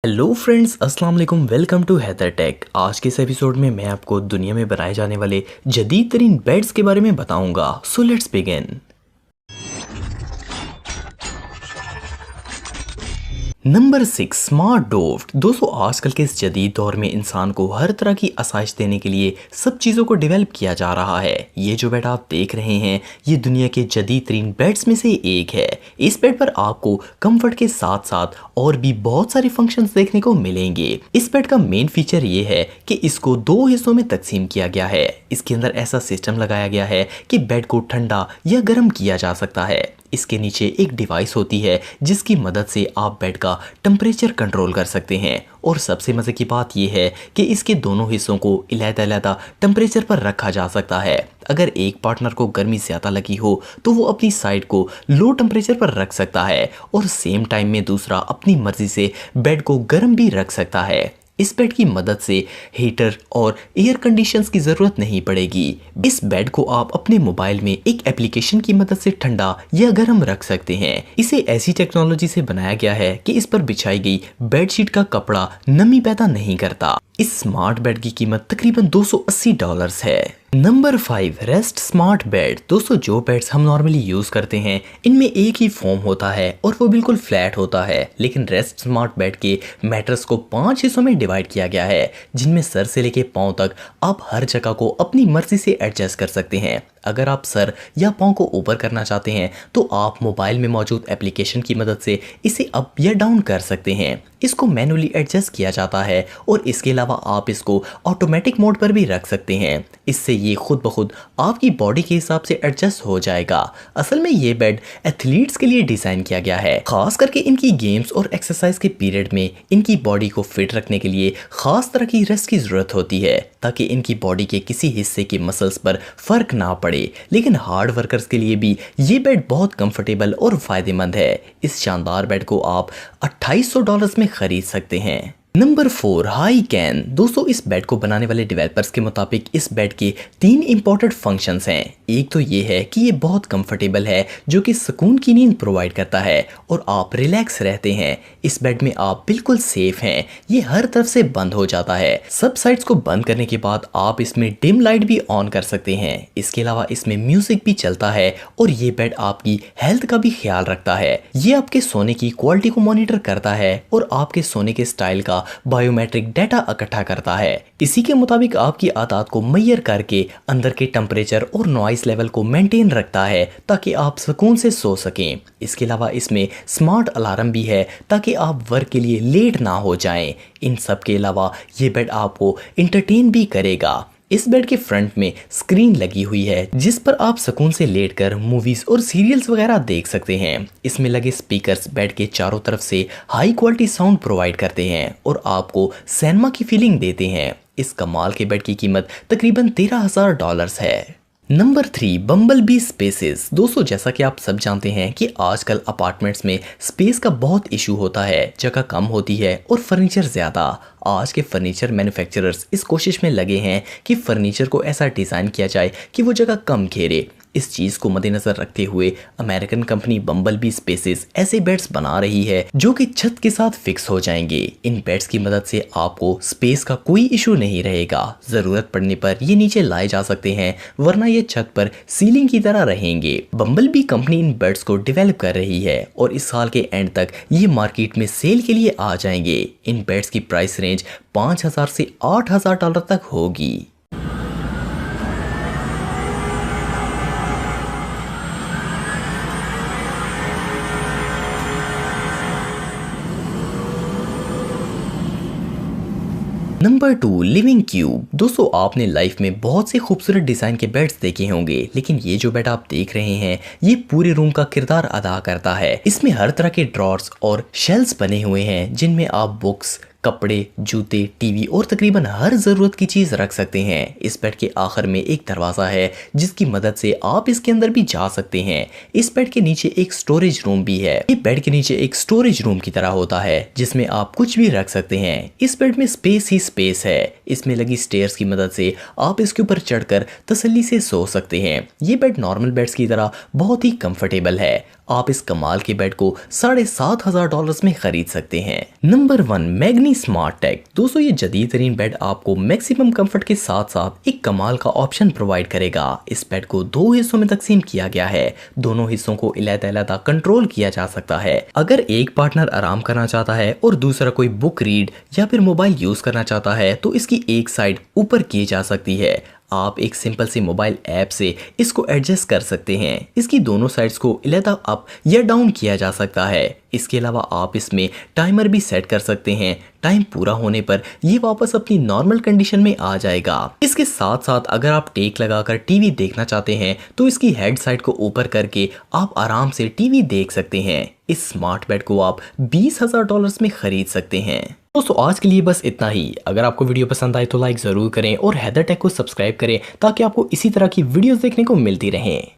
Hello friends, अस्सलाम वालेकुम। Welcome to Haider tech. आज के इस एपिसोड में मैं आपको दुनिया में बनाए जाने वाले जदीद तरीन बेड्स के बारे में बताऊंगा। So let's begin. Number 6, smart door. दोस्तों, आजकल के इस जदीद दौर में इंसान को हर तरह की आसाइश देने के लिए सब चीज़ों को डेवलप किया जा रहा है। ये जो बेड आप देख रहे हैं, ये दुनिया के जदीद तरीन बेड्स में से एक है। इस बेड पर आपको कंफर्ट के साथ साथ और भी बहुत सारे फंक्शंस देखने को मिलेंगे। इस बेड का मेन फीचर ये है कि इसको 2 हिस्सों में तकसीम किया गया है। इसके अंदर ऐसा सिस्टम लगाया गया है कि बेड को ठंडा या गर्म किया जा सकता है। इसके नीचे एक डिवाइस होती है जिसकी मदद से आप बेड का टेम्परेचर कंट्रोल कर सकते हैं। और सबसे मज़े की बात यह है कि इसके दोनों हिस्सों को अलग-अलग टेम्परेचर पर रखा जा सकता है। अगर एक पार्टनर को गर्मी ज़्यादा लगी हो तो वो अपनी साइड को लो टेम्परेचर पर रख सकता है और सेम टाइम में दूसरा अपनी मर्जी से बेड को गर्म भी रख सकता है। इस बेड की मदद से हीटर और एयर कंडीशंस की ज़रूरत नहीं पड़ेगी। इस बेड को आप अपने मोबाइल में एक एप्लीकेशन की मदद से ठंडा या गर्म रख सकते हैं। इसे ऐसी टेक्नोलॉजी से बनाया गया है कि इस पर बिछाई गई बेडशीट का कपड़ा नमी पैदा नहीं करता। इस स्मार्ट बेड की कीमत तकरीबन $280 है। Number 5, rest smart bed. दोस्तों, जो बेड्स हम नॉर्मली यूज करते हैं इनमें एक ही फॉर्म होता है और वो बिल्कुल फ्लैट होता है, लेकिन रेस्ट स्मार्ट बेड के मैट्रेस को 5 हिस्सों में डिवाइड किया गया है, जिनमें सर से लेके पांव तक आप हर जगह को अपनी मर्जी से एडजस्ट कर सकते हैं। अगर आप सर या पांव को ऊपर करना चाहते हैं तो आप मोबाइल में मौजूद एप्लीकेशन की मदद से इसे अप या डाउन कर सकते हैं। इसको मैनुअली एडजस्ट किया जाता है और इसके अलावा आप इसको ऑटोमेटिक मोड पर भी रख सकते हैं। इससे ये खुद ब खुद आपकी बॉडी के हिसाब से एडजस्ट हो जाएगा। असल में ये बेड एथलीट्स के लिए डिज़ाइन किया गया है, खास करके इनकी गेम्स और एक्सरसाइज के पीरियड में इनकी बॉडी को फिट रखने के लिए खास तरह की रेस्ट की ज़रूरत होती है ताकि इनकी बॉडी के किसी हिस्से के मसल्स पर फर्क ना पड़े। लेकिन हार्ड वर्कर्स के लिए भी ये बेड बहुत कंफर्टेबल और फायदेमंद है। इस शानदार बेड को आप $2800 में खरीद सकते हैं। Number 4, high can. दोस्तों, इस बेड को बनाने वाले डेवलपर्स के मुताबिक इस बेड के 3 इंपॉर्टेंट फंक्शंस हैं। एक तो ये है कि ये बहुत कंफर्टेबल है, जो कि सुकून की नींद प्रोवाइड करता है और आप रिलैक्स रहते हैं। इस बेड में आप बिल्कुल सेफ हैं। ये हर तरफ से बंद हो जाता है। सब साइड्स को बंद करने के बाद आप इसमें डिम लाइट भी ऑन कर सकते हैं। इसके अलावा इसमें म्यूजिक भी चलता है और ये बेड आपकी हेल्थ का भी ख्याल रखता है। ये आपके सोने की क्वालिटी को मॉनिटर करता है और आपके सोने के स्टाइल का बायोमेट्रिक डाटा इकट्ठा करता है। इसी के मुताबिक आपकी आदत को मैयर करके अंदर के टेम्परेचर और नॉइस लेवल को मेंटेन रखता है ताकि आप सुकून से सो सकें। इसके अलावा इसमें स्मार्ट अलार्म भी है ताकि आप वर्क के लिए लेट ना हो जाएं। इन सब के अलावा ये बेड आपको एंटरटेन भी करेगा। इस बेड के फ्रंट में स्क्रीन लगी हुई है जिस पर आप सुकून से लेटकर मूवीज और सीरियल्स वगैरह देख सकते हैं। इसमें लगे स्पीकर्स बेड के चारों तरफ से हाई क्वालिटी साउंड प्रोवाइड करते हैं और आपको सिनेमा की फीलिंग देते हैं। इस कमाल के बेड की कीमत तकरीबन $13,000 है। नंबर 3, बम्बल बी स्पेसेस। दोस्तों, जैसा कि आप सब जानते हैं कि आजकल अपार्टमेंट्स में स्पेस का बहुत इशू होता है, जगह कम होती है और फर्नीचर ज़्यादा। आज के फर्नीचर मैन्युफैक्चरर्स इस कोशिश में लगे हैं कि फर्नीचर को ऐसा डिज़ाइन किया जाए कि वो जगह कम घेरे। इस चीज़ को मद्देनज़र रखते हुए अमेरिकन कंपनी बम्बल बी स्पेसेस ऐसे बेड्स बना रही है जो कि छत के साथ फिक्स हो जाएंगे। इन बेड्स की मदद से आपको स्पेस का कोई इशू नहीं रहेगा। ज़रूरत पड़ने पर ये नीचे लाए जा सकते हैं, वरना ये छत पर सीलिंग की तरह रहेंगे। बम्बल बी कंपनी इन बेड्स को डेवलप कर रही है और इस साल के एंड तक ये मार्केट में सेल के लिए आ जाएंगे। इन बेड्स की प्राइस रेंज $5,000 से $8,000 तक होगी। Number 2, living cube. दोस्तों, आपने लाइफ में बहुत से खूबसूरत डिज़ाइन के बेड्स देखे होंगे, लेकिन ये जो बेड आप देख रहे हैं ये पूरे रूम का किरदार अदा करता है। इसमें हर तरह के ड्रॉर्स और शेल्व्स बने हुए हैं जिनमें आप बुक्स, कपड़े, जूते, टीवी और तकरीबन हर ज़रूरत की चीज़ रख सकते हैं। इस बेड के आखिर में एक दरवाज़ा है जिसकी मदद से आप इसके अंदर भी जा सकते हैं। इस बेड के नीचे एक स्टोरेज रूम भी है। ये बेड के नीचे एक स्टोरेज रूम की तरह होता है जिसमें आप कुछ भी रख सकते हैं। इस बेड में स्पेस ही स्पेस है। इसमें लगी स्टेयर्स की मदद से आप इसके ऊपर चढ़कर तसल्ली से सो सकते हैं। ये बेड नॉर्मल बेड्स की तरह बहुत ही कंफर्टेबल है। आप इस कमाल के बेड को $7,500 में खरीद सकते हैं। Number 1, Magni smart tech. दोस्तों ये जदीद तरीन बेड आपको मैक्सिमम कंफर्ट के साथ साथ एक कमाल का ऑप्शन प्रोवाइड करेगा। इस बेड को 2 हिस्सों में तकसीम किया गया है। दोनों हिस्सों को अलग-अलग कंट्रोल किया जा सकता है। अगर एक पार्टनर आराम करना चाहता है और दूसरा कोई बुक रीड या फिर मोबाइल यूज करना चाहता है तो इसकी एक साइड ऊपर की जा सकती है। आप एक सिंपल सी मोबाइल ऐप से इसको एडजस्ट कर सकते हैं। इसकी दोनों साइड्स को अलग अप या डाउन किया जा सकता है। इसके अलावा आप इसमें टाइमर भी सेट कर सकते हैं। टाइम पूरा होने पर ये वापस अपनी नॉर्मल कंडीशन में आ जाएगा। इसके साथ साथ अगर आप टेक लगाकर टीवी देखना चाहते हैं तो इसकी हेड साइड को ऊपर करके आप आराम से टीवी देख सकते हैं। इस स्मार्ट बेड को आप $20,000 में खरीद सकते हैं। दोस्तों आज के लिए बस इतना ही। अगर आपको वीडियो पसंद आए तो लाइक ज़रूर करें और हैदर टेक को सब्सक्राइब करें ताकि आपको इसी तरह की वीडियोस देखने को मिलती रहें।